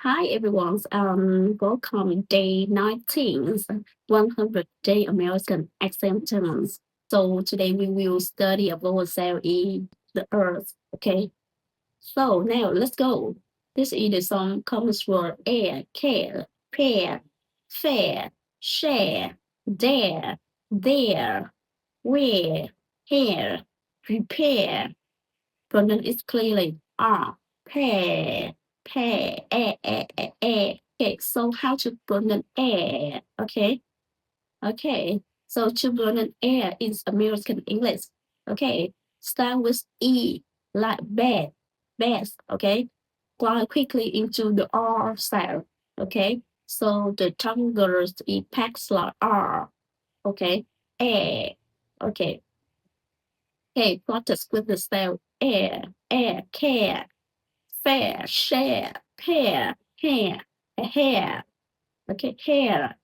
Hi everyone. Welcome day 19, 100 day American accent terms. So today we will study about cell in the earth. Okay. So now let's go. This is the song comes word air, care, pair, fair, share, dare, there, where, here, prepare. Pronounce it clearly. Pair, pair, air. Okay, so how to pronounce air? Okay. So to pronounce air is American English. Okay, start with E, like bed, best. Okay, glide quickly into the R sound. Okay, so the tongue goes impacts like R. Okay, air. Okay, okay, practice with the sound air, care, fair, share, pair, hair. Okay, hair.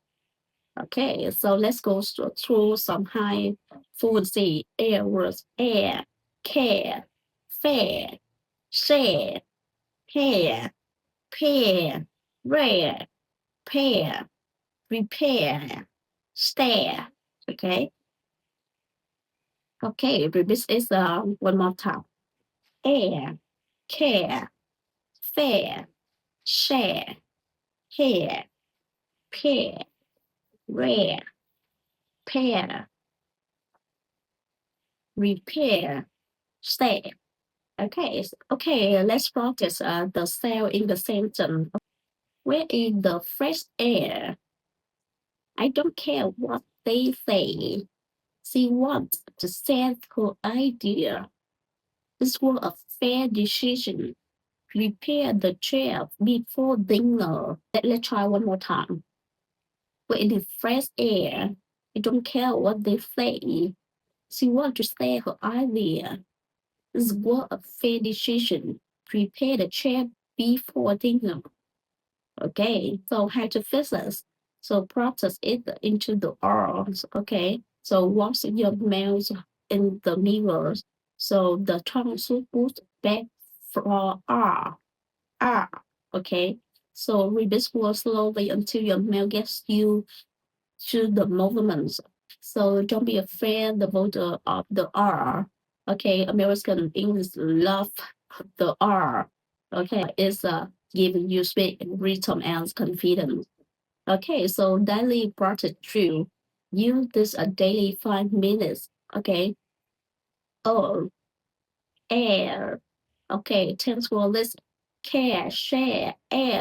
Okay, so let's go through some high fluency air words. Air, care, fair, share, hair, pair, rare, pair, repair, stare. Okay, okay, this is one more time. Air, care, fair, share, hair, pair, rare, pair, repair, stare. Okay, let's practice the cell in the sentence. Where is the fresh air? I don't care what they say. She wants to set her idea. This was a fair decision. Prepare the chair before dinner. Let's try one more time. Where is the fresh air? I don't care what they say. She wants to set her idea. This was a fair decision. Prepare the chair before dinner. Okay, so how to fix this? So process it into the arms. Okay, so wash your mouth in the mirrors. So the tongue should put back for R. Okay, so read this word slowly until your mouth gets used to the movements. So don't be afraid about the R. Okay, American English love the R. Okay, it's giving you speak rhythm and confidence. Okay, so daily practice true. Use this a daily 5 minutes. Okay. Oh, air. Okay, thanks for listening. Care, share, air.